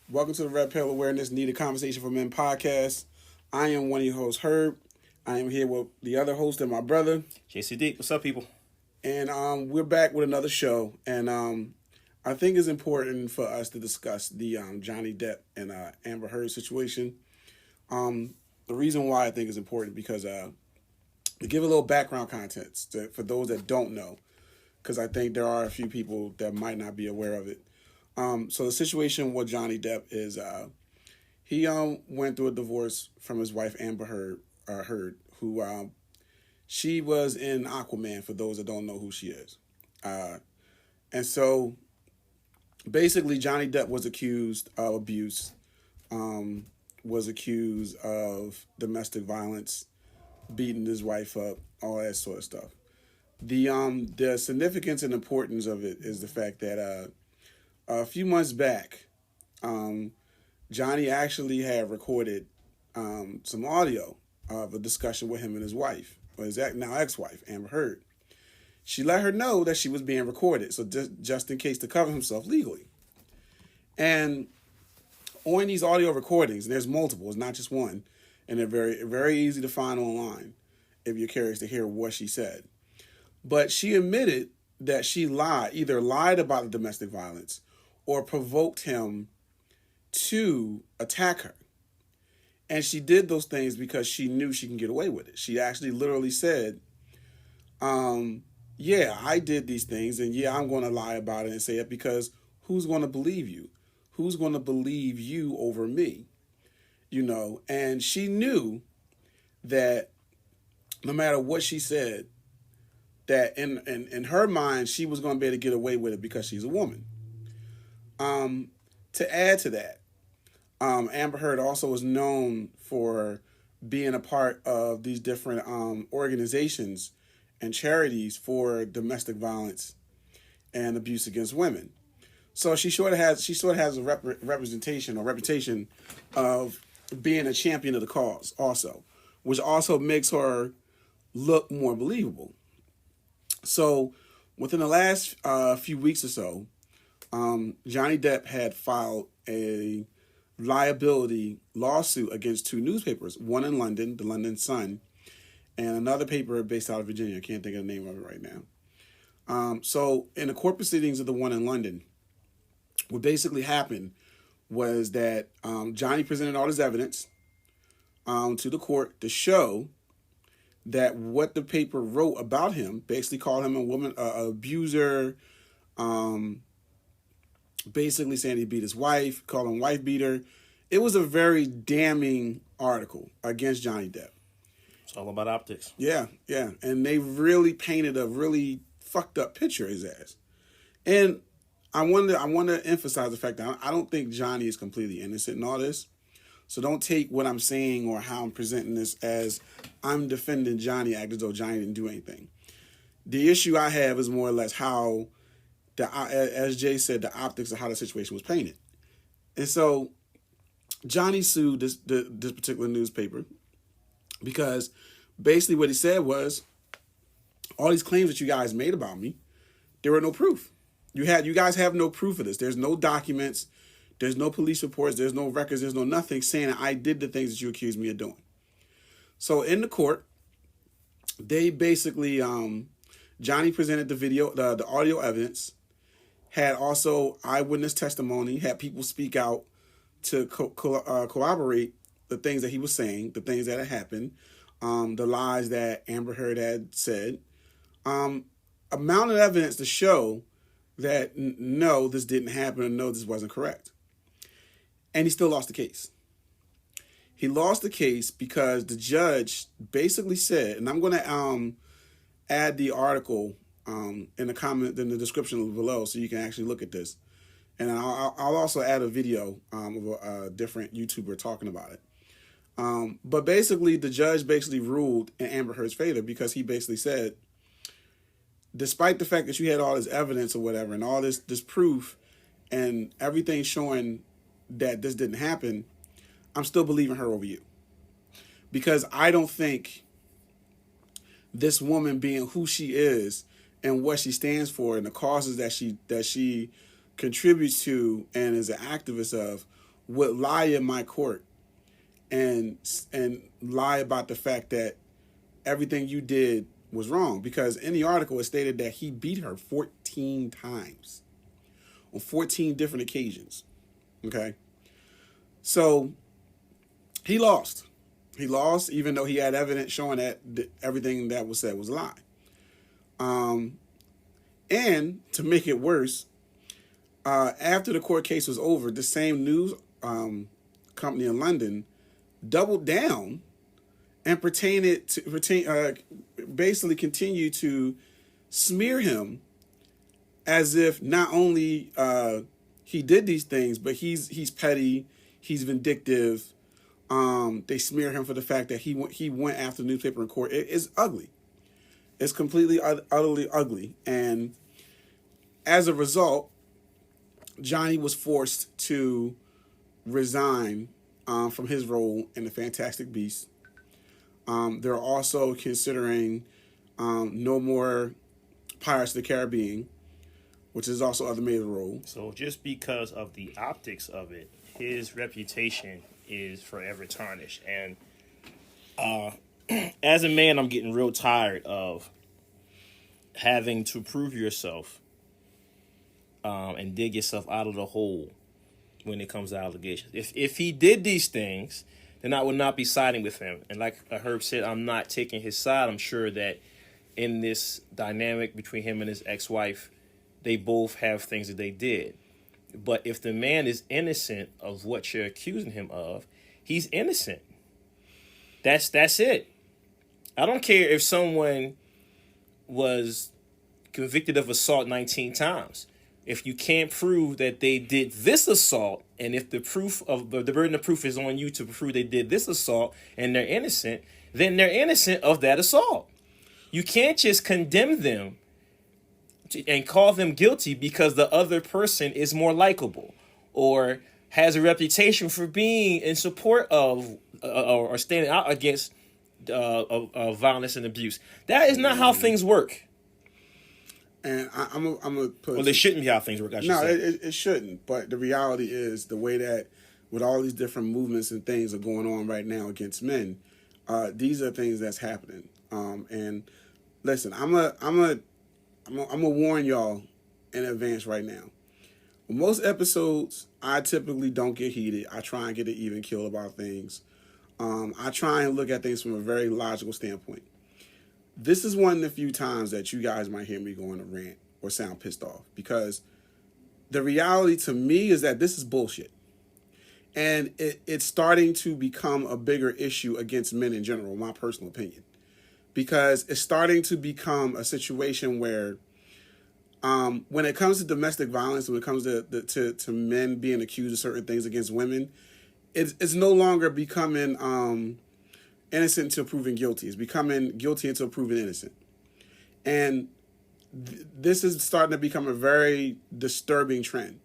Welcome to the Red Pill Awareness Needed Conversation for Men podcast. I am one of your hosts, Herb. I am here with the other host and my brother. JCD, what's up, people? And we're back with another show. And I think it's important for us to discuss the Johnny Depp and Amber Heard situation. The reason why I think it's important because to give a little background context for those that don't know, because I think there are a few people that might not be aware of it. So the situation with Johnny Depp is he went through a divorce from his wife Amber Heard, who she was in Aquaman. For those that don't know who she is, and so basically Johnny Depp was accused of abuse, was accused of domestic violence, beating his wife up, all that sort of stuff. The significance and importance of it is the fact that a few months back, Johnny actually had recorded some audio of a discussion with him and his wife, or his now ex-wife, Amber Heard. She let her know that she was being recorded, so just in case to cover himself legally. And on these audio recordings, there's multiple, it's not just one, and they're very, very easy to find online if you're curious to hear what she said. But she admitted that she either lied about the domestic violence or provoked him to attack her. And she did those things because she knew she can get away with it. She actually literally said, yeah, I did these things, and yeah, I'm going to lie about it and say it because who's going to believe you? Who's going to believe you over me? And she knew that no matter what she said, that in her mind, she was going to be able to get away with it because she's a woman. To add to that, Amber Heard also is known for being a part of these different organizations and charities for domestic violence and abuse against women. So she sort of has a representation or reputation of being a champion of the cause also, which also makes her look more believable. So within the last few weeks or so, Johnny Depp had filed a liability lawsuit against two newspapers, one in London, the London Sun, and another paper based out of Virginia. I can't think of the name of it right now. So in the court proceedings of the one in London, what basically happened was that Johnny presented all his evidence to the court to show that what the paper wrote about him, basically called him a woman, abuser, basically saying he beat his wife, called him wife beater. It was a very damning article against Johnny Depp. It's all about optics. Yeah. And they really painted a really fucked up picture of his ass. And I want to emphasize the fact that I don't think Johnny is completely innocent in all this. So don't take what I'm saying or how I'm presenting this as I'm defending Johnny, act as though Johnny didn't do anything. The issue I have is more or less how, as Jay said, the optics of how the situation was painted. And so Johnny sued this particular newspaper because basically what he said was, all these claims that you guys made about me, there were no proof. You guys have no proof of this. There's no documents. There's no police reports. There's no records. There's no nothing saying that I did the things that you accused me of doing. So in the court, they basically, Johnny presented the video, the audio evidence, had also eyewitness testimony, had people speak out to corroborate the things that he was saying, the things that had happened, the lies that Amber Heard had said. Amount of evidence to show that no, this didn't happen, or no, this wasn't correct. And he still lost the case. He lost the case because the judge basically said, and I'm going to add the article in the description below so you can actually look at this. And I'll also add a video of a different YouTuber talking about it. But basically, the judge basically ruled in Amber Heard's favor because he basically said, despite the fact that you had all this evidence or whatever and all this proof and everything showing that this didn't happen, I'm still believing her over you. Because I don't think this woman, being who she is and what she stands for and the causes that she contributes to and is an activist of, would lie in my court and lie about the fact that everything you did was wrong. Because in the article it stated that he beat her 14 times on 14 different occasions. Okay? So he lost. He lost even though he had evidence showing that everything that was said was a lie. And to make it worse, after the court case was over, the same news company in London doubled down and basically continue to smear him as if not only he did these things, but he's petty, he's vindictive. They smear him for the fact that he went after the newspaper in court. It's ugly. It's completely utterly ugly. And as a result, Johnny was forced to resign from his role in the Fantastic Beasts. They're also considering no more Pirates of the Caribbean, which is also other major role. So just because of the optics of it, his reputation is forever tarnished. And as a man, I'm getting real tired of having to prove yourself and dig yourself out of the hole when it comes to allegations. If he did these things, then I would not be siding with him. And like Herb said, I'm not taking his side. I'm sure that in this dynamic between him and his ex-wife, they both have things that they did. But if the man is innocent of what you're accusing him of, he's innocent. That's it. I don't care if someone was convicted of assault 19 times. If you can't prove that they did this assault, and if the burden of proof is on you to prove they did this assault and they're innocent, then they're innocent of that assault. You can't just condemn them and call them guilty because the other person is more likable or has a reputation for being in support of or standing out against violence and abuse. That is not how things work. And I'm gonna put. Well, it shouldn't be how things work. I should say. It shouldn't. But the reality is the way that with all these different movements and things are going on right now against men, these are things that's happening. And listen, I'm gonna warn y'all in advance right now. Most episodes, I typically don't get heated. I try and get an even keel about things. I try and look at things from a very logical standpoint. This is one of the few times that you guys might hear me go on a rant or sound pissed off, because the reality to me is that this is bullshit. And it's starting to become a bigger issue against men in general, my personal opinion. Because it's starting to become a situation where when it comes to domestic violence, when it comes to men being accused of certain things against women, it's no longer becoming innocent until proven guilty. It's becoming guilty until proven innocent. And this is starting to become a very disturbing trend.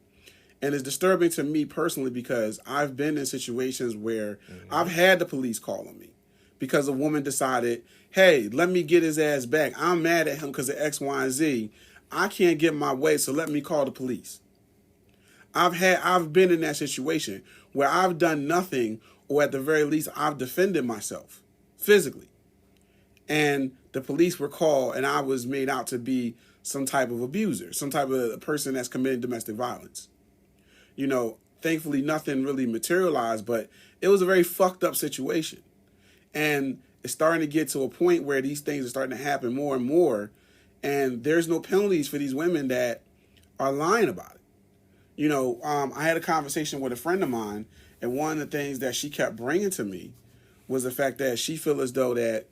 And it's disturbing to me personally because I've been in situations where I've had the police call on me because a woman decided, hey, let me get his ass back. I'm mad at him because of X, Y, and Z. I can't get my way, so let me call the police. I've been in that situation where I've done nothing, or at the very least, I've defended myself physically. And the police were called, and I was made out to be some type of abuser, some type of person that's committing domestic violence. You know, thankfully, nothing really materialized, but it was a very fucked up situation. And it's starting to get to a point where these things are starting to happen more and more, and there's no penalties for these women that are lying about it. You know, I had a conversation with a friend of mine, and one of the things that she kept bringing to me was the fact that she feels as though that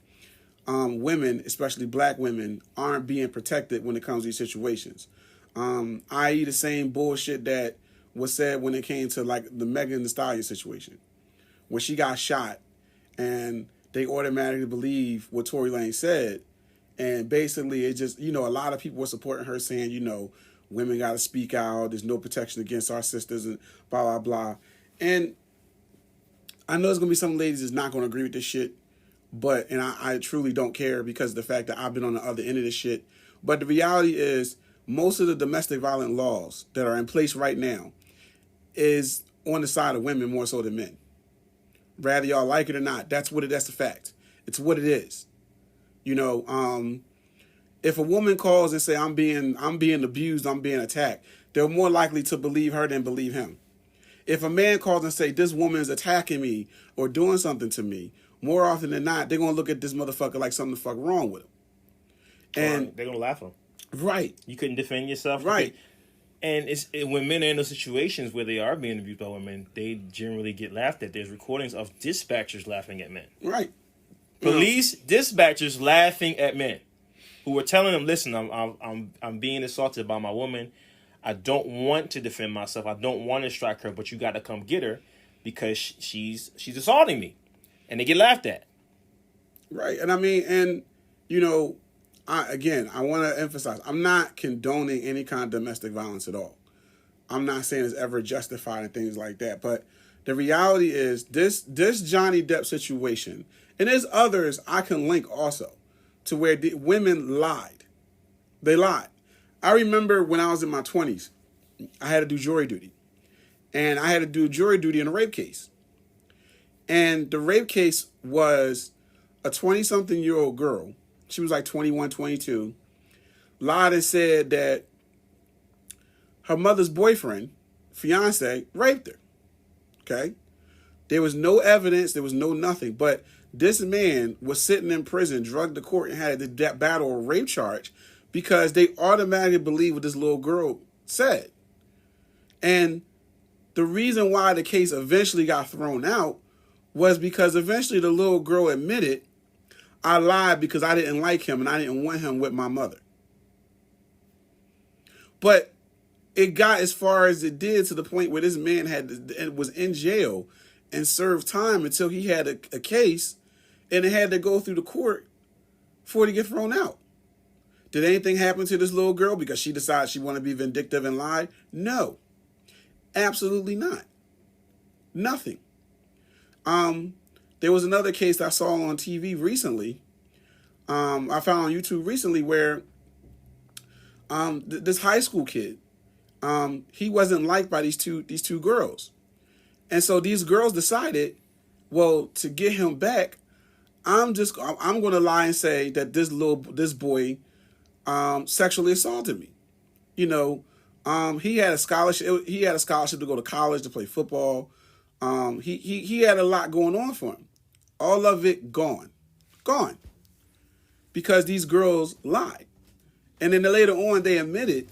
women, especially black women, aren't being protected when it comes to these situations. I.e. the same bullshit that was said when it came to like the Megan Thee Stallion situation, when she got shot, and they automatically believe what Tory Lanez said, and basically it just, you know, a lot of people were supporting her, saying, you know, women got to speak out. There's no protection against our sisters and blah, blah, blah. And I know there's going to be some ladies that's not going to agree with this shit, but, and I truly don't care because of the fact that I've been on the other end of this shit. But the reality is most of the domestic violent laws that are in place right now is on the side of women more so than men. Rather y'all like it or not, that's the fact. It's what it is. You know, if a woman calls and say I'm being abused, I'm being attacked, they're more likely to believe her than believe him. If a man calls and say this woman is attacking me or doing something to me, more often than not, they're gonna look at this motherfucker like something the fuck wrong with him. And they're gonna laugh at him. Right. You couldn't defend yourself. Right. And when men are in those situations where they are being abused by women, they generally get laughed at. There's recordings of dispatchers laughing at men. Right. Police dispatchers laughing at men who are telling them, "Listen, I'm being assaulted by my woman. I don't want to defend myself. I don't want to strike her, but you got to come get her because she's assaulting me," and they get laughed at. Right. And I mean, and you know, I want to emphasize, I'm not condoning any kind of domestic violence at all. I'm not saying it's ever justified and things like that. But the reality is this Johnny Depp situation, and there's others I can link also, to where the women lied. They lied. I remember when I was in my 20s, I had to do jury duty. And I had to do jury duty in a rape case. And the rape case was a 20-something-year-old girl. She was like 21, 22. Lied and said that her mother's boyfriend, fiance, raped her. Okay? There was no evidence. There was no nothing. But this man was sitting in prison, drugged to court, and had to battle a rape charge because they automatically believed what this little girl said. And the reason why the case eventually got thrown out was because eventually the little girl admitted, I lied because I didn't like him and I didn't want him with my mother. But it got as far as it did to the point where this man was in jail and served time until he had a case, and it had to go through the court for it to get thrown out. Did anything happen to this little girl because she decided she wanted to be vindictive and lie? No. Absolutely not. Nothing. There was another case I saw on TV recently. I found on YouTube recently where this high school kid, he wasn't liked by these two girls. And so these girls decided, well, to get him back, I'm going to lie and say that this boy sexually assaulted me. You know, he had a scholarship. He had a scholarship to go to college to play football. He had a lot going on for him. All of it gone, because these girls lied, and then later on they admitted.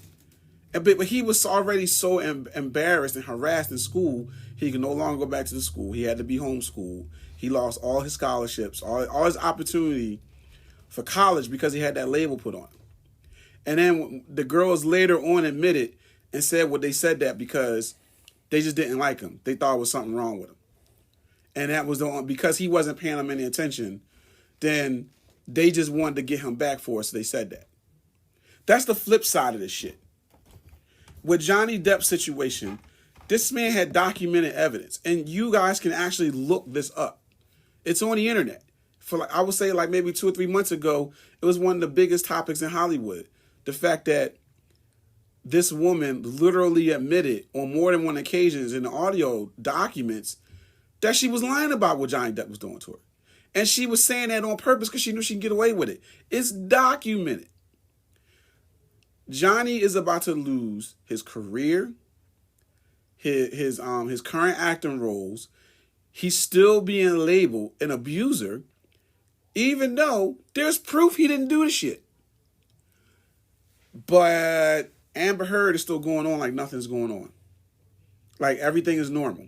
But he was already so embarrassed and harassed in school, he could no longer go back to the school. He had to be homeschooled. He lost all his scholarships, all his opportunity for college because he had that label put on him. And then the girls later on admitted and said what they said that because they just didn't like him. They thought it was something wrong with him. And that was because he wasn't paying them any attention, then they just wanted to get him back for us, so they said that. That's the flip side of this shit. With Johnny Depp's situation, this man had documented evidence, and you guys can actually look this up. It's on the internet. I would say maybe 2 or 3 months ago, it was one of the biggest topics in Hollywood. The fact that this woman literally admitted on more than one occasions in the audio documents that she was lying about what Johnny Depp was doing to her. And she was saying that on purpose because she knew she could get away with it. It's documented. Johnny is about to lose his career, his current acting roles. He's still being labeled an abuser, even though there's proof he didn't do the shit. But Amber Heard is still going on like nothing's going on. Like everything is normal.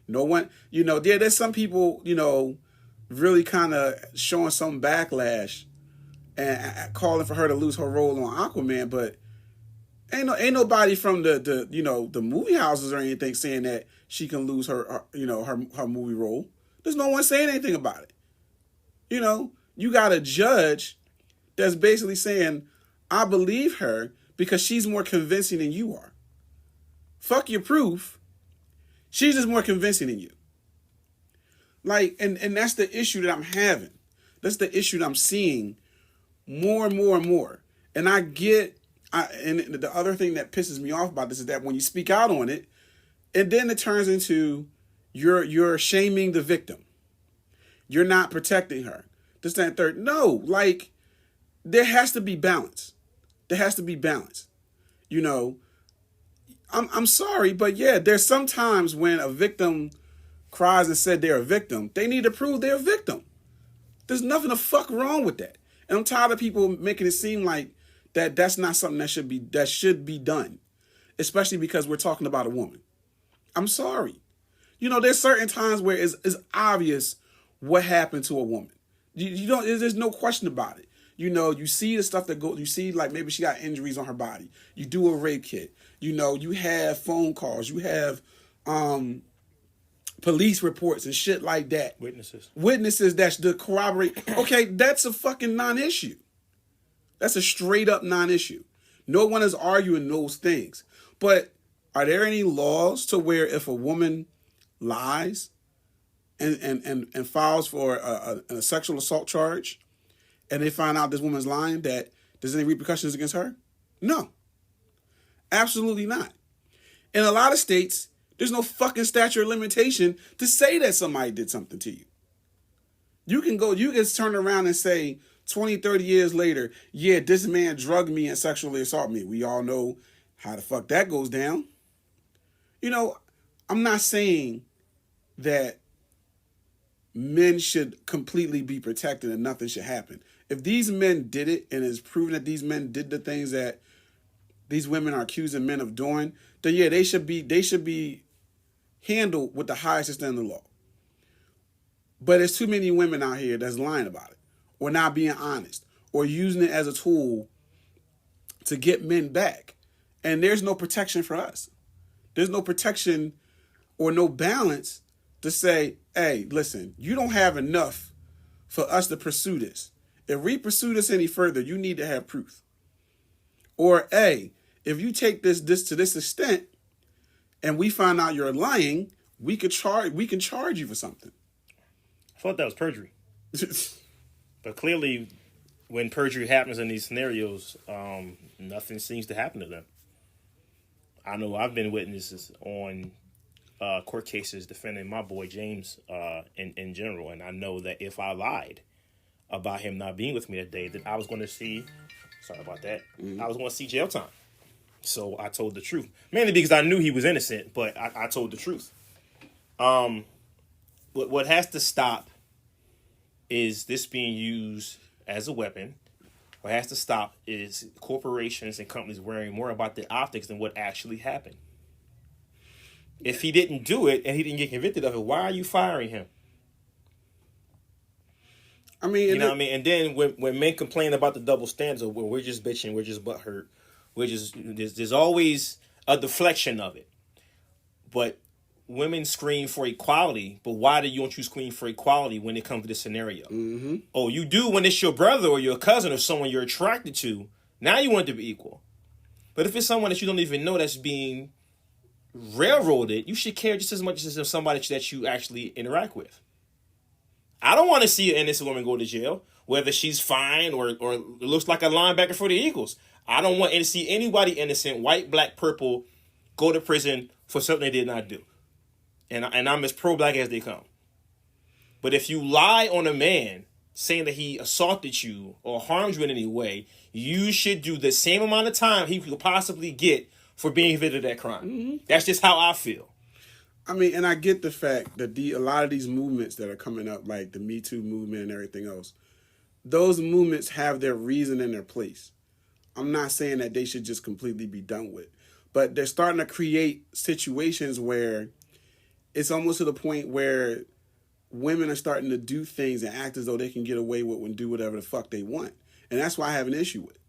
No one, there's some people, really kind of showing some backlash and calling for her to lose her role on Aquaman, but ain't nobody from the movie houses or anything saying that she can lose her movie role. There's no one saying anything about it. You got a judge that's basically saying, I believe her because she's more convincing than you are. Fuck your proof. She's just more convincing than you. And that's the issue that I'm having. That's the issue that I'm seeing more and more and more. And and the other thing that pisses me off about this is that when you speak out on it, And then it turns into you're shaming the victim. You're not protecting her. This, that, and third. No, like, there has to be balance. There has to be balance. You know, I'm sorry, but yeah, there's some times when a victim cries and said they're a victim, they need to prove they're a victim. There's nothing the fuck wrong with that. And I'm tired of people making it seem like that's not something that should be done, especially because we're talking about a woman. I'm sorry. You know, there's certain times where it's obvious what happened to a woman. You don't. There's no question about it. You know, you see the stuff that goes. You see, like, maybe she got injuries on her body. You do a rape kit. You know, you have phone calls. You have police reports and shit like that. Witnesses that corroborate. Okay, that's a fucking non-issue. That's a straight up non-issue. No one is arguing those things. But are there any laws to where if a woman lies and files for a sexual assault charge, and they find out this woman's lying, that there's any repercussions against her? No. Absolutely not. In a lot of states, there's no fucking statute of limitation to say that somebody did something to you. You can turn around and say 20, 30 years later, yeah, this man drugged me and sexually assaulted me. We all know how the fuck that goes down. You know, I'm not saying that men should completely be protected and nothing should happen. If these men did it and it's proven that these men did the things that these women are accusing men of doing, then yeah, they should be handled with the highest extent of the law. But there's too many women out here that's lying about it, or not being honest, or using it as a tool to get men back. And there's no protection for us. There's no protection or no balance to say, hey, listen, you don't have enough for us to pursue this. If we pursue this any further, you need to have proof. Or, hey, if you take this to this extent and we find out you're lying, we can charge you for something. I thought that was perjury. But clearly, when perjury happens in these scenarios, nothing seems to happen to them. I know I've been witnesses on court cases defending my boy James in general, and I know that if I lied about him not being with me that day, that I was going to see, sorry about that, I was going to see jail time. So I told the truth, mainly because I knew he was innocent, but I told the truth. What has to stop is this being used as a weapon. What has to stop is corporations and companies worrying more about the optics than what actually happened. If he didn't do it and he didn't get convicted of it, why are you firing him? I mean, you know what I mean? And then when men complain about the double standards, of, well, we're just bitching, we're just butthurt, there's always a deflection of it. But women scream for equality, but why don't you scream for equality when it comes to this scenario? Mm-hmm. Oh, you do when it's your brother or your cousin or someone you're attracted to. Now you want it to be equal. But if it's someone that you don't even know that's being railroaded, you should care just as much as somebody that you actually interact with. I don't want to see an innocent woman go to jail, whether she's fine or looks like a linebacker for the Eagles. I don't want to see anybody innocent, white, black, purple, go to prison for something they did not do. And I'm as pro-black as they come. But if you lie on a man saying that he assaulted you or harmed you in any way, you should do the same amount of time he could possibly get for being convicted of that crime. Mm-hmm. That's just how I feel. I mean, and I get the fact that a lot of these movements that are coming up, like the Me Too movement and everything else, those movements have their reason and their place. I'm not saying that they should just completely be done with. But they're starting to create situations where it's almost to the point where women are starting to do things and act as though they can get away with and do whatever the fuck they want. And that's why I have an issue with it.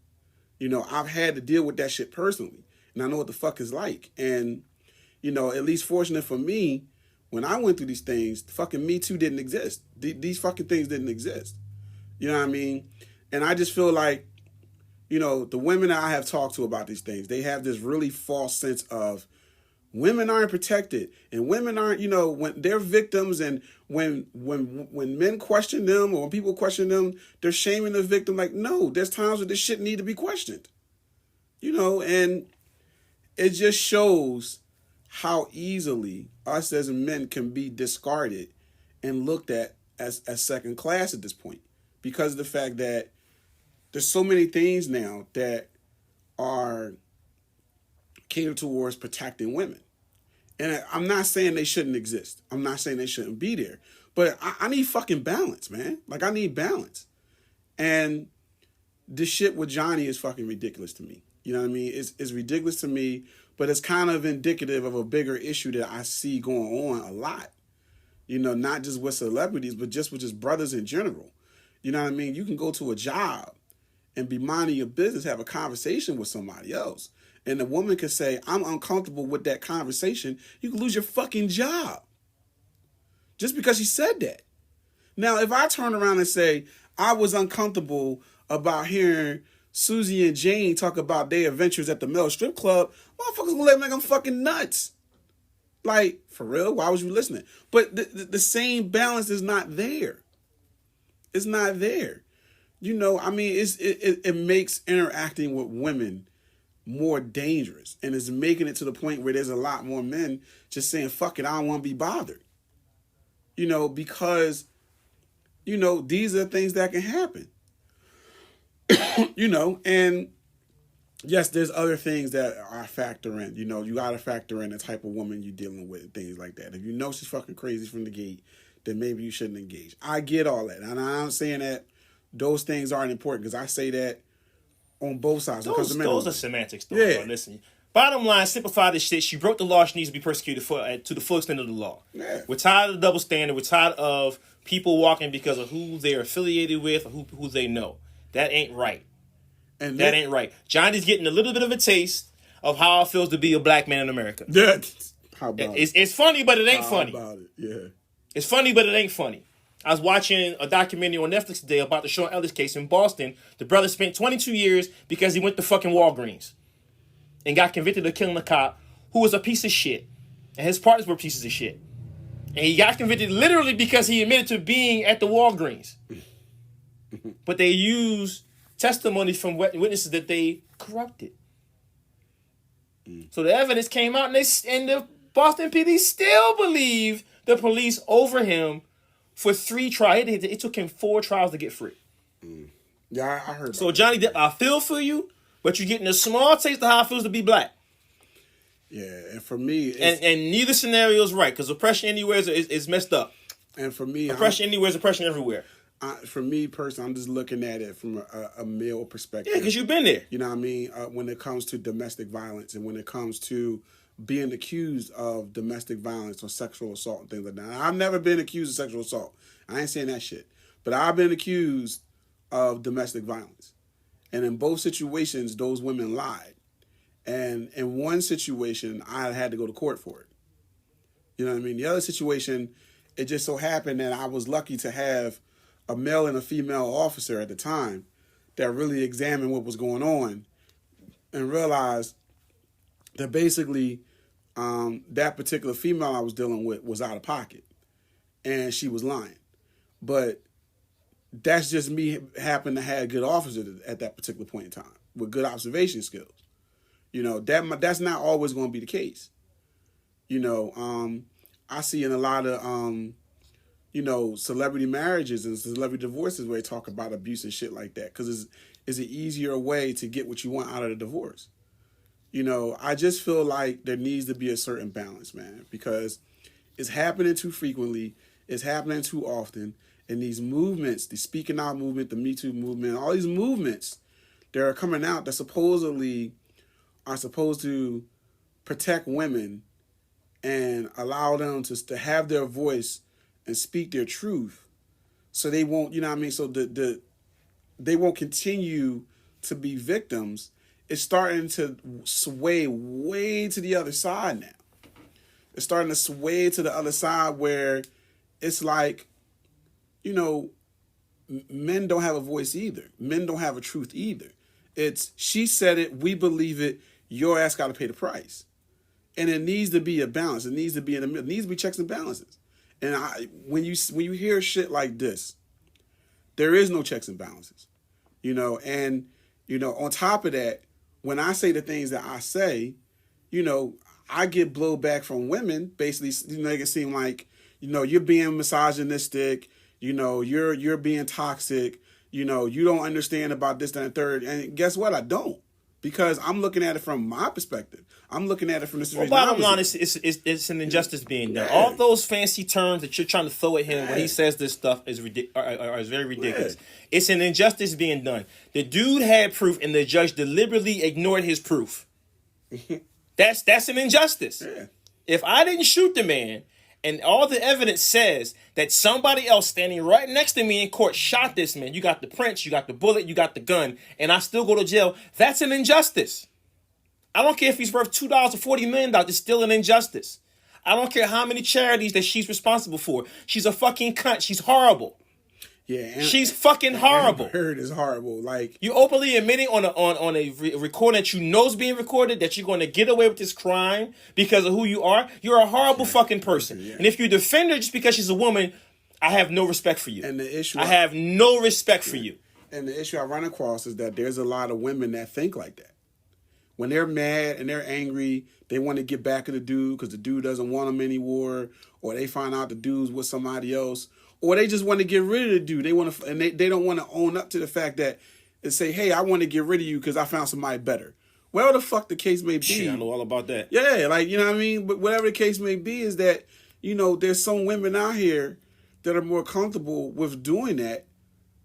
You know, I've had to deal with that shit personally. And I know what the fuck it's like. And, you know, at least fortunate for me, when I went through these things, fucking Me Too didn't exist. These fucking things didn't exist. You know what I mean? And I just feel like, you know, the women that I have talked to about these things, they have this really false sense of women aren't protected and women aren't, you know, when they're victims and when men question them or when people question them, they're shaming the victim. Like, no, there's times where this shit need to be questioned. You know, and it just shows how easily us as men can be discarded and looked at as second class at this point, because of the fact that there's so many things now that are catered towards protecting women. And I'm not saying they shouldn't exist. I'm not saying they shouldn't be there. But I need fucking balance, man. Like, I need balance. And this shit with Johnny is fucking ridiculous to me. You know what I mean? It's ridiculous to me, but it's kind of indicative of a bigger issue that I see going on a lot. You know, not just with celebrities, but just with just brothers in general. You know what I mean? You can go to a job and be minding your business, have a conversation with somebody else. And the woman could say, I'm uncomfortable with that conversation. You can lose your fucking job. Just because she said that. Now, if I turn around and say, I was uncomfortable about hearing Susie and Jane talk about their adventures at the male strip club, motherfuckers gonna let me like I'm fucking nuts. Like, for real? Why was you listening? But the same balance is not there. It's not there. You know, I mean, it makes interacting with women more dangerous. And it's making it to the point where there's a lot more men just saying, fuck it, I don't want to be bothered. You know, because, you know, these are things that can happen. You know, and yes, there's other things that are a factor in. You know, you got to factor in the type of woman you're dealing with and things like that. If you know she's fucking crazy from the gate, then maybe you shouldn't engage. I get all that. And I'm saying that those things aren't important, because I say that on both sides. Those are semantics, though. Yeah. Listen, bottom line, simplify this shit. She broke the law. She needs to be persecuted to the full extent of the law. Yeah. We're tired of the double standard. We're tired of people walking because of who they're affiliated with or who they know. That ain't right. And that ain't right. Johnny's getting a little bit of a taste of how it feels to be a black man in America. Yeah. How about it? It's funny, but it ain't funny. How about it? Yeah. It's funny, but it ain't funny. I was watching a documentary on Netflix today about the Sean Ellis case in Boston. The brother spent 22 years because he went to fucking Walgreens and got convicted of killing a cop who was a piece of shit. And his partners were pieces of shit. And he got convicted literally because he admitted to being at the Walgreens. But they used testimonies from witnesses that they corrupted. So the evidence came out, and the Boston PD still believe the police over him for 3 trials. It took him 4 trials to get free. Yeah, I heard. So Johnny Depp, I feel for you, but you're getting a small taste of how it feels to be black. Yeah, and for me, and neither scenario is right, because oppression anywhere is messed up. And for me, oppression anywhere is oppression everywhere. For me personally, I'm just looking at it from a male perspective. Yeah, because you've been there. You know what I mean? When it comes to domestic violence, and when it comes to being accused of domestic violence or sexual assault and things like that. I've never been accused of sexual assault. I ain't saying that shit. But I've been accused of domestic violence. And in both situations, those women lied. And in one situation, I had to go to court for it. You know what I mean? The other situation, it just so happened that I was lucky to have a male and a female officer at the time that really examined what was going on and realized that basically that particular female I was dealing with was out of pocket and she was lying. But that's just me happened to have good officers at that particular point in time with good observation skills. You know, that's not always going to be the case. You know, I see in a lot of, celebrity marriages and celebrity divorces where they talk about abuse and shit like that, because it's an easier way to get what you want out of the divorce. You know, I just feel like there needs to be a certain balance, man, because it's happening too frequently, it's happening too often, and these movements, the Speaking Out movement, the Me Too movement, all these movements that are coming out that supposedly are supposed to protect women and allow them to have their voice and speak their truth, so they won't, you know what I mean, so they won't continue to be victims. It's starting to sway way to the other side now. It's starting to sway to the other side where it's like, you know, men don't have a voice either. Men don't have a truth either. It's, she said it, we believe it, your ass got to pay the price. And it needs to be a balance. It needs to be in the middle. It needs to be checks and balances. And when you hear shit like this, there is no checks and balances. You know, and, you know, on top of that, when I say the things that I say, you know, I get blowback from women, basically, make it seem like, you're being misogynistic, you're being toxic, you don't understand about this, that, and third. And guess what? I don't. Because I'm looking at it from my perspective. I'm looking at it from this. Well, bottom line, it's an injustice being done. Yeah. All those fancy terms that you're trying to throw at him when he says this stuff is very ridiculous. Yeah. It's an injustice being done. The dude had proof, and the judge deliberately ignored his proof. That's an injustice. Yeah. If I didn't shoot the man, and all the evidence says that somebody else standing right next to me in court shot this man, you got the prints, you got the bullet, you got the gun, and I still go to jail, that's an injustice. I don't care if he's worth $2 or $40 million, it's still an injustice. I don't care how many charities that she's responsible for. She's a fucking cunt. She's horrible. Yeah, she's fucking horrible. Amber Heard is horrible. Like, you openly admitting on a recording that you know is being recorded that you're going to get away with this crime because of who you are. You're a horrible fucking person. Yeah. And if you defend her just because she's a woman, I have no respect for you. And the issue I have no respect for you. And the issue I run across is that there's a lot of women that think like that. When they're mad and they're angry, they want to get back at the dude because the dude doesn't want them anymore, or they find out the dude's with somebody else. Or they just want to get rid of the dude. They want to, and they don't want to own up to the fact that and say, "Hey, I want to get rid of you because I found somebody better." Whatever the fuck the case may be. Shit, I know all about that. Yeah, like, you know what I mean? But whatever the case may be is that, there's some women out here that are more comfortable with doing that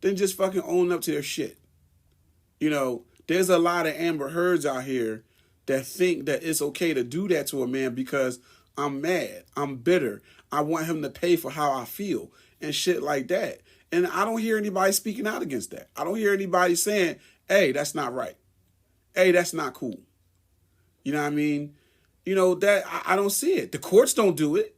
than just fucking owning up to their shit. There's a lot of Amber Heards out here that think that it's okay to do that to a man because I'm mad, I'm bitter, I want him to pay for how I feel. And shit like that. And I don't hear anybody speaking out against that. I don't hear anybody saying, "Hey, that's not right. Hey, that's not cool." You know what I mean? That I don't see it. The courts don't do it.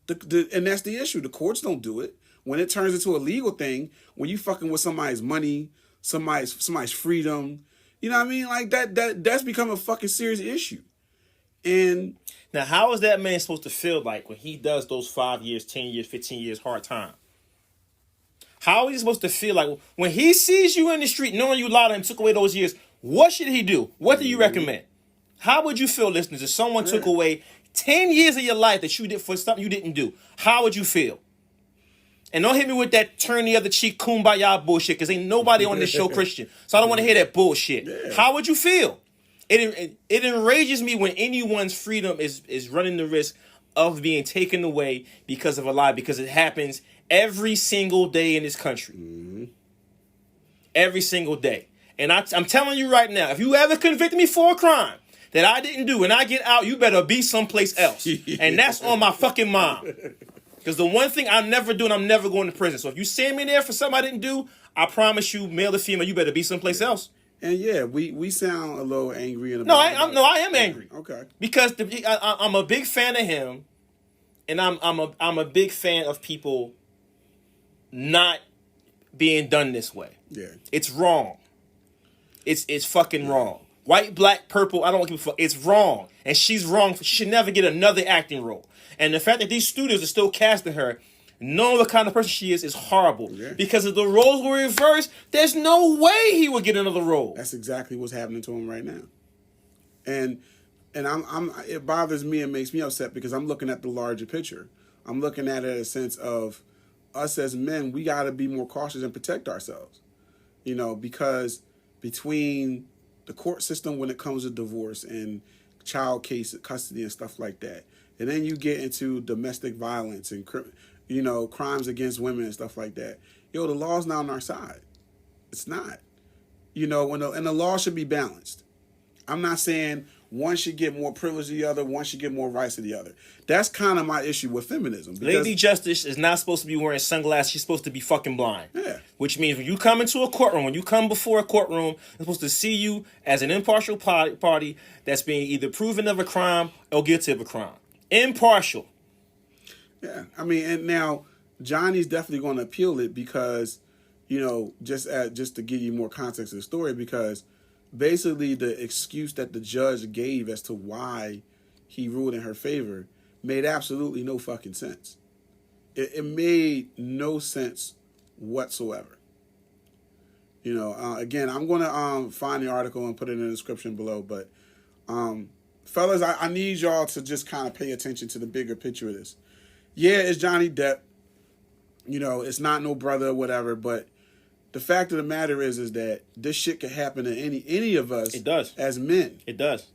And that's the issue. The courts don't do it. When it turns into a legal thing, when you fucking with somebody's money, somebody's freedom, you know what I mean? Like that's become a fucking serious issue. And now, how is that man supposed to feel like when he does those 5 years, 10 years, 15 years hard time? How is he supposed to feel like when he sees you in the street, knowing you lied to him, took away those years? What should he do? What do you recommend? How would you feel, listeners, if someone took away 10 years of your life that you did for something you didn't do? How would you feel? And don't hit me with that turn the other cheek kumbaya bullshit, because ain't nobody on this show Christian. So I don't want to hear that bullshit. Yeah. How would you feel? It enrages me when anyone's freedom is running the risk of being taken away because of a lie, because it happens every single day in this country. Mm-hmm. Every single day. And I'm telling you right now, if you ever convict me for a crime that I didn't do and I get out, you better be someplace else. And that's on my fucking mom. Because the one thing I'll never do, and I'm never going to prison. So if you send me there for something I didn't do, I promise you, male or female, you better be someplace else. And yeah, we sound a little angry. I am angry. Okay. Because I'm a big fan of him, and I'm a big fan of people not being done this way. Yeah. It's wrong. It's fucking wrong. White, black, purple, I don't give a fuck. It's wrong. And she's wrong. She should never get another acting role. And the fact that these studios are still casting her, knowing what kind of person she is horrible. Yeah. Because if the roles were reversed, there's no way he would get another role. That's exactly what's happening to him right now. And it bothers me and makes me upset because I'm looking at the larger picture. I'm looking at it in a sense of us as men, we got to be more cautious and protect ourselves. Because between the court system when it comes to divorce and child custody and stuff like that, and then you get into domestic violence and crimes against women and stuff like that. The law's not on our side. It's not. And the law should be balanced. I'm not saying one should get more privilege than the other, one should get more rights than the other. That's kind of my issue with feminism. Lady Justice is not supposed to be wearing sunglasses. She's supposed to be fucking blind. Yeah. Which means when you come into a courtroom, when you come before a courtroom, they're supposed to see you as an impartial party that's being either proven of a crime or guilty of a crime. Impartial. Yeah, I mean, and now Johnny's definitely going to appeal it because, just to give you more context of the story, because basically the excuse that the judge gave as to why he ruled in her favor made absolutely no fucking sense. It made no sense whatsoever. Again, I'm going to find the article and put it in the description below, but fellas, I need y'all to just kind of pay attention to the bigger picture of this. Yeah, it's Johnny Depp. You know, it's not no brother or whatever, but the fact of the matter is that this shit could happen to any of us. It does. As men. It does.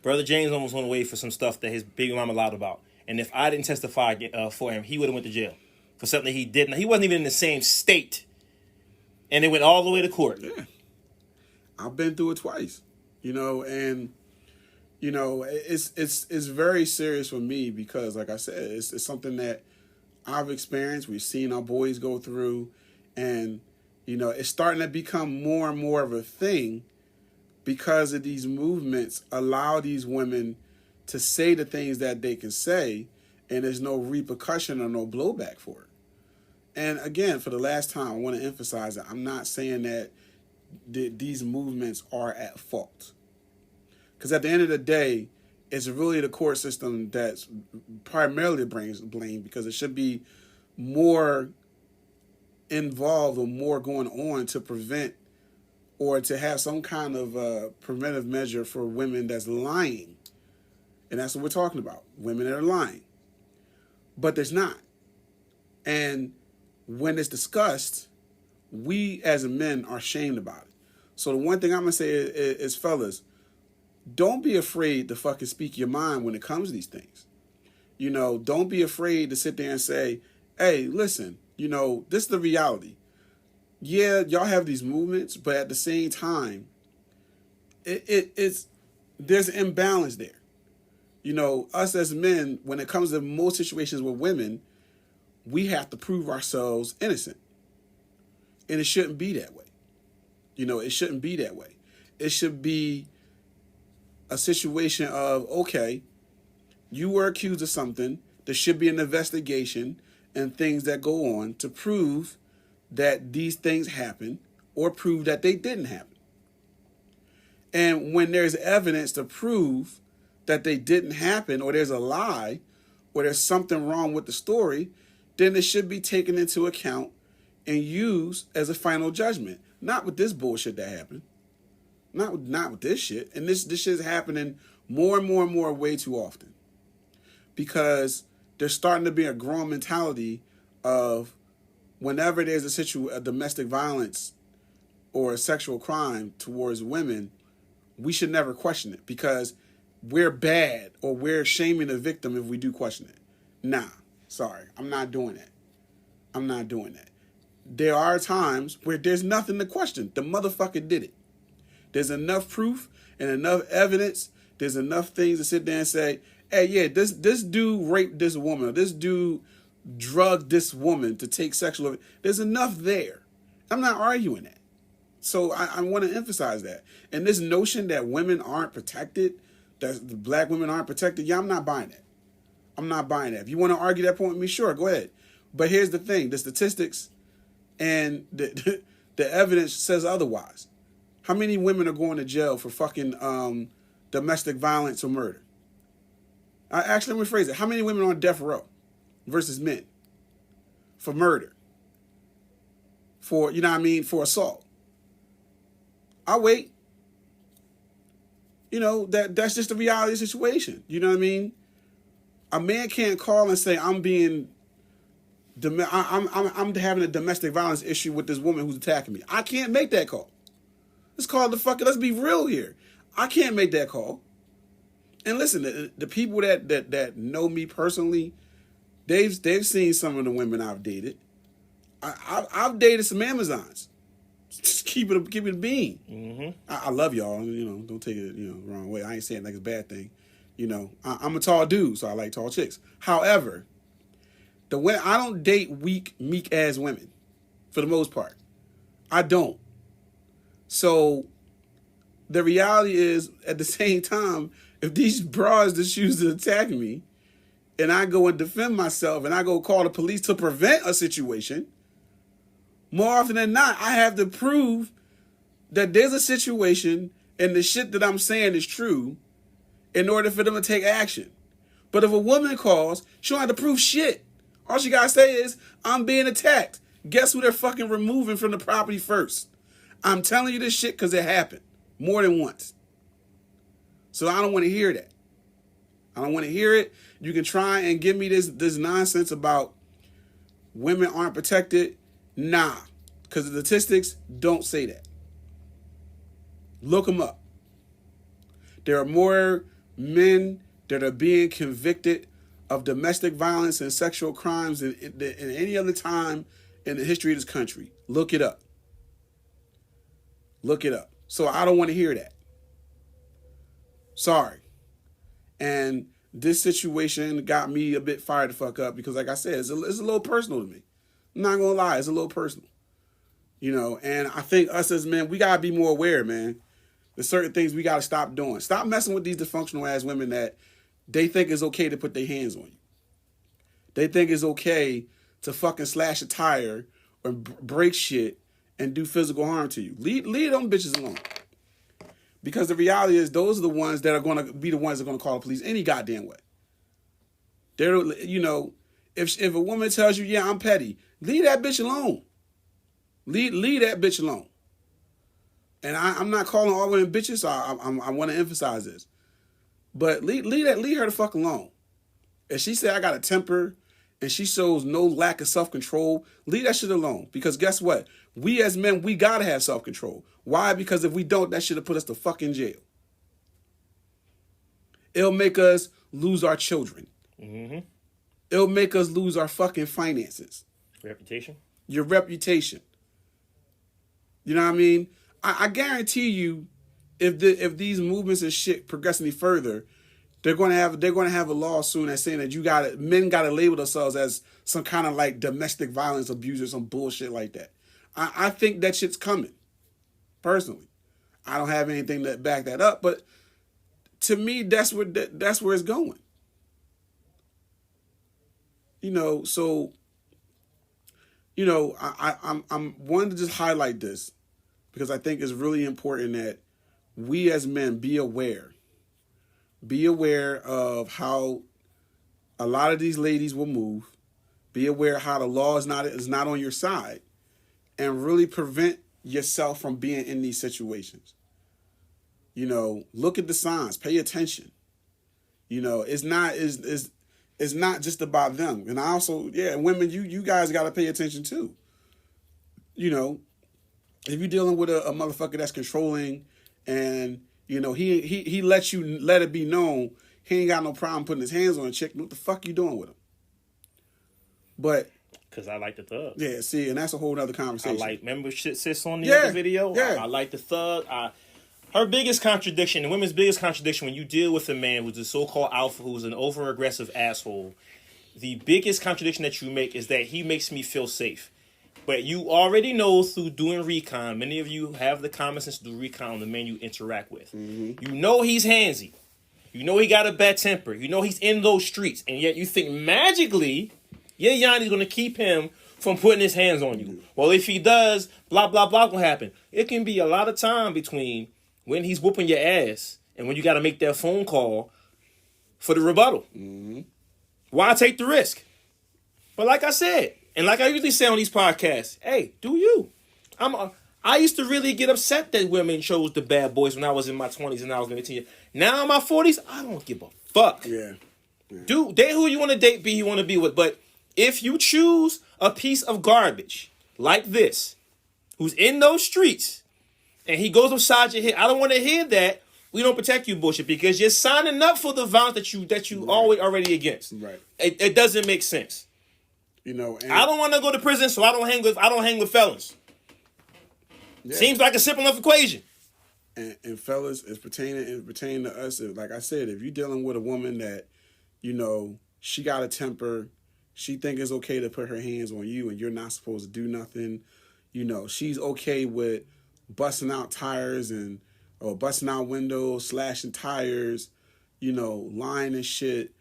Brother James almost went away for some stuff that his baby mama lied about. And if I didn't testify for him, he would have went to jail for something he didn't. He wasn't even in the same state. And it went all the way to court. Yeah. I've been through it twice. You know, and you know, it's very serious for me because, like I said, it's something that I've experienced. We've seen our boys go through, and you know, it's starting to become more and more of a thing because of these movements allow these women to say the things that they can say, and there's no repercussion or no blowback for it. And again, for the last time, I want to emphasize that I'm not saying that these movements are at fault. Because at the end of the day, it's really the court system that's primarily brings blame, because it should be more involved or more going on to prevent or to have some kind of preventive measure for women that's lying. And that's what we're talking about, women that are lying. But there's not. And when it's discussed, we as men are shamed about it. So the one thing I'm going to say is, fellas, don't be afraid to fucking speak your mind when it comes to these things. You know, don't be afraid to sit there and say, hey, listen, you know, this is the reality. Yeah, y'all have these movements, but at the same time, it's there's an imbalance there. You know, us as men, when it comes to most situations with women, we have to prove ourselves innocent. And it shouldn't be that way. You know, it shouldn't be that way. It should be a situation of, okay, you were accused of something. There should be an investigation and things that go on to prove that these things happen or prove that they didn't happen. And when there's evidence to prove that they didn't happen, or there's a lie, or there's something wrong with the story, then it should be taken into account and used as a final judgment. Not with this bullshit that happened. Not with this shit. And this shit is happening more and more and more way too often. Because there's starting to be a growing mentality of whenever there's a domestic violence or a sexual crime towards women, we should never question it because we're bad or we're shaming the victim if we do question it. Nah, sorry, I'm not doing that. I'm not doing that. There are times where there's nothing to question. The motherfucker did it. There's enough proof and enough evidence. There's enough things to sit there and say, hey, yeah, this dude raped this woman, or this dude drugged this woman to take sexual. There's enough there. I'm not arguing that. So I want to emphasize that. And this notion that women aren't protected, that the black women aren't protected, yeah, I'm not buying that. I'm not buying that. If you want to argue that point with me, sure, go ahead. But here's the thing. The statistics and the evidence says otherwise. How many women are going to jail for fucking domestic violence or murder? Actually, let me rephrase it. How many women are on death row versus men for murder? For, you know what I mean, for assault. I'll wait. You know, that's just the reality of the situation. You know what I mean? A man can't call and say, I'm having a domestic violence issue with this woman who's attacking me. I can't make that call. Let's be real here. I can't make that call. And listen, the people that know me personally, they've seen some of the women I've dated. I've dated some Amazons. Just keep it a bean. Mm-hmm. I love y'all. You know, don't take it the wrong way. I ain't saying like it's a bad thing. You know, I'm a tall dude, so I like tall chicks. However, I don't date weak, meek ass women, for the most part. I don't. So the reality is, at the same time, if these bras just choose to attack me, and I go and defend myself, and I go call the police to prevent a situation, more often than not, I have to prove that there's a situation and the shit that I'm saying is true in order for them to take action. But if a woman calls, she don't have to prove shit. All she gotta say is, I'm being attacked. Guess who they're fucking removing from the property first? I'm telling you this shit because it happened more than once. So I don't want to hear that. I don't want to hear it. You can try and give me this nonsense about women aren't protected. Nah, because the statistics don't say that. Look them up. There are more men that are being convicted of domestic violence and sexual crimes than any other time in the history of this country. Look it up. Look it up. So I don't want to hear that. Sorry. And this situation got me a bit fired the fuck up because, like I said, it's a little personal to me. I'm not going to lie. It's a little personal. And I think us as men, we got to be more aware, man. There's certain things we got to stop doing. Stop messing with these dysfunctional ass women that they think it's okay to put their hands on you. They think it's okay to fucking slash a tire or break shit and do physical harm to you. Leave them bitches alone. Because the reality is those are the ones that are going to be the ones that are going to call the police any goddamn way. They're, if a woman tells you, yeah, I'm petty, leave that bitch alone. Leave that bitch alone. And I'm not calling all women bitches, so I want to emphasize this. But leave her the fuck alone. If she say I got a temper and she shows no lack of self-control, leave that shit alone. Because guess what? We as men, we gotta have self-control. Why? Because if we don't, that should have put us the fuck in jail. It'll make us lose our children. Mm-hmm. It'll make us lose our fucking finances. Reputation? Your reputation. You know what I mean? I guarantee you, if these movements and shit progress any further, they're going to have a law soon that's saying that men gotta label themselves as some kind of like domestic violence abuser, some bullshit like that. I think that shit's coming. Personally, I don't have anything to back that up, but to me, that's where it's going. So I'm wanting to just highlight this because I think it's really important that we as men be aware. Be aware of how a lot of these ladies will move. Be aware how the law is not on your side, and really prevent yourself from being in these situations. Look at the signs. Pay attention. It's not just about them. And I also, women, you guys got to pay attention too. If you're dealing with a motherfucker that's controlling and he let it be known he ain't got no problem putting his hands on a chick, what the fuck you doing with him? But because I like the thug. Yeah, see, and that's a whole other conversation. Remember shit sis on the other video? Yeah. I like the thug. Her biggest contradiction, the women's biggest contradiction when you deal with a man who's a so-called alpha, who's an over-aggressive asshole, the biggest contradiction that you make is that he makes me feel safe. But you already know through doing recon, many of you have the common sense to do recon on the men you interact with. Mm-hmm. You know he's handsy. You know he got a bad temper. You know he's in those streets. And yet you think magically, Yanni's going to keep him from putting his hands on you. Mm-hmm. Well, if he does, blah, blah, blah will happen. It can be a lot of time between when he's whooping your ass and when you got to make that phone call for the rebuttal. Mm-hmm. Why take the risk? But like I said, and like I usually say on these podcasts, hey, do you? I used to really get upset that women chose the bad boys when I was in my 20s and I was going to tell you. Now in my 40s, I don't give a fuck. Yeah. Dude, date who you want to date, be who you want to be with. But if you choose a piece of garbage like this, who's in those streets, and he goes upside your head, I don't want to hear that. We don't protect you bullshit because you're signing up for the violence that you always already against. Right. It doesn't make sense. And I don't want to go to prison, so I don't hang with felons. Yeah. Seems like a simple enough equation. And fellas, it's pertaining to us. Like I said, if you're dealing with a woman that, she got a temper, she think it's okay to put her hands on you, and you're not supposed to do nothing. She's okay with busting out tires or busting out windows, slashing tires, lying and shit.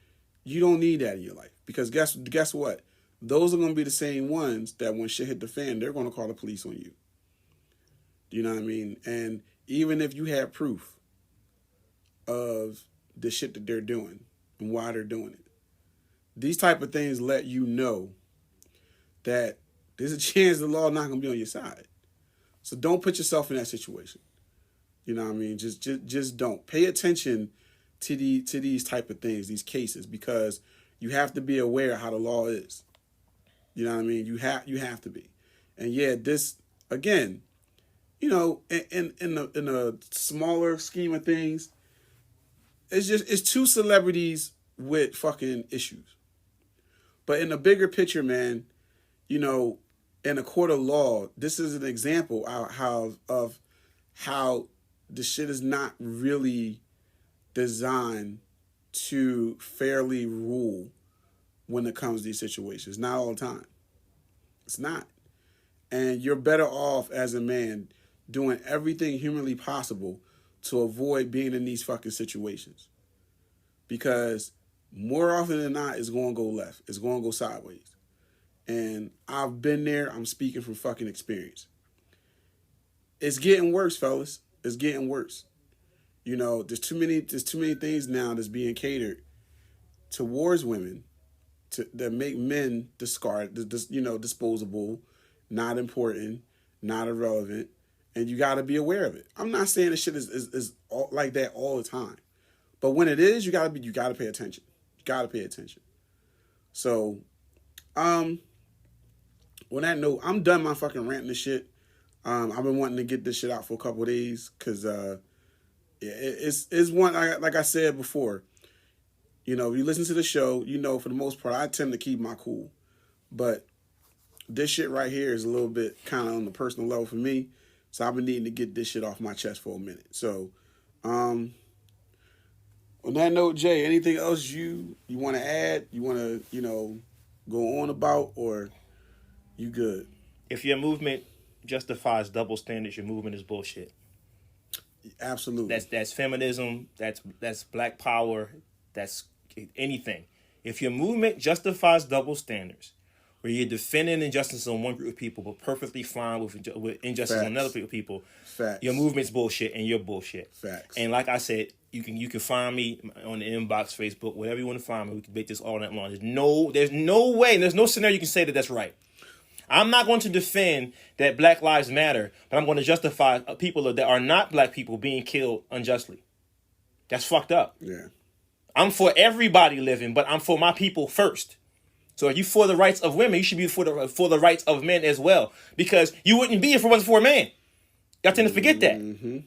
You don't need that in your life because guess what? Those are going to be the same ones that when shit hit the fan, they're going to call the police on you. You know what I mean? And even if you have proof of the shit that they're doing and why they're doing it, these type of things let you know that there's a chance the law not going to be on your side. So don't put yourself in that situation. You know what I mean? Just don't. Pay attention to these type of things, these cases, because you have to be aware of how the law is. You know what I mean? You have to be. And yeah, this again, you know, in a smaller scheme of things, it's two celebrities with fucking issues. But in the bigger picture, man, you know, in a court of law, this is an example of how the shit is not really designed to fairly rule when it comes to these situations. Not all the time. It's not. And you're better off as a man doing everything humanly possible to avoid being in these fucking situations. Because more often than not, it's going to go left. It's going to go sideways. And I've been there. I'm speaking from fucking experience. It's getting worse, fellas. It's getting worse. You know, there's too many things now that's being catered towards women that make men disposable, not important, not irrelevant, and you got to be aware of it. I'm not saying this shit is all, like that all the time, but when it is, you got to pay attention. You got to pay attention. So, on that note, I'm done my fucking ranting this shit. I've been wanting to get this shit out for a couple of days because it's one, like I said before. You know, if you listen to the show, you know, for the most part, I tend to keep my cool. But this shit right here is a little bit kind of on the personal level for me. So I've been needing to get this shit off my chest for a minute. So, on that note, Jay, anything else you want to add? You want to, you know, go on about, or you good? If your movement justifies double standards, your movement is bullshit. Absolutely. That's feminism. That's black power. That's anything. If your movement justifies double standards, where you're defending injustice on one group of people but perfectly fine with injustice on another group of people, Facts. Your movement's bullshit and you're bullshit. Facts. And like I said, you can find me on the inbox, Facebook, whatever you want to find me. We can make this all night long. There's no way, there's no scenario you can say that that's right. I'm not going to defend that Black Lives Matter, but I'm going to justify people that are not black people being killed unjustly. That's fucked up. Yeah. I'm for everybody living, but I'm for my people first. So if you for the rights of women, you should be for the rights of men as well. Because you wouldn't be here if it wasn't for a man. Y'all tend to forget that. Mm-hmm.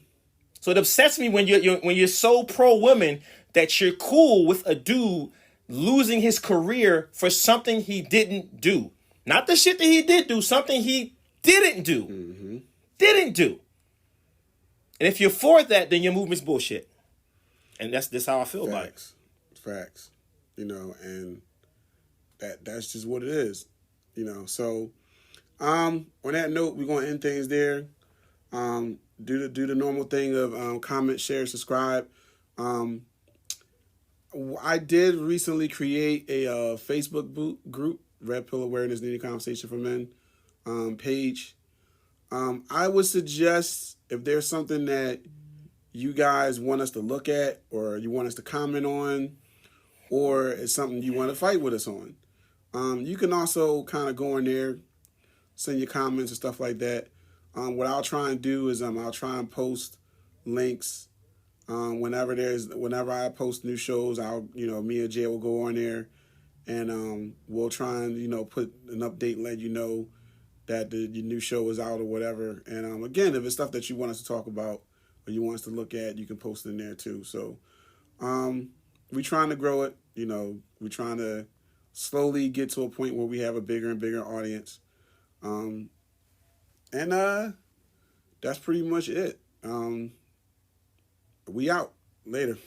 So it upsets me when you're so pro-woman that you're cool with a dude losing his career for something he didn't do. Not the shit that he did do, something he didn't do. Mm-hmm. Didn't do. And if you're for that, then your movement's bullshit. And that's how I feel about it. Facts. You know, and that's just what it is. You know, so on that note, we're gonna end things there. Do the normal thing of comment, share, subscribe. I did recently create a Facebook group, Red Pill Awareness Needed Conversation for Men page. I would suggest if there's something that you guys want us to look at, or you want us to comment on, or it's something you want to fight with us on, you can also kind of go in there, send your comments and stuff like that. What I'll try and do is I'll try and post links whenever I post new shows. Me and Jay will go on there, and we'll try and put an update and let you know that the new show is out or whatever. And again, if it's stuff that you want us to talk about or you want us to look at, you can post it in there too. So we're trying to grow it. We're trying to slowly get to a point where we have a bigger and bigger audience. And that's pretty much it. We out. Later.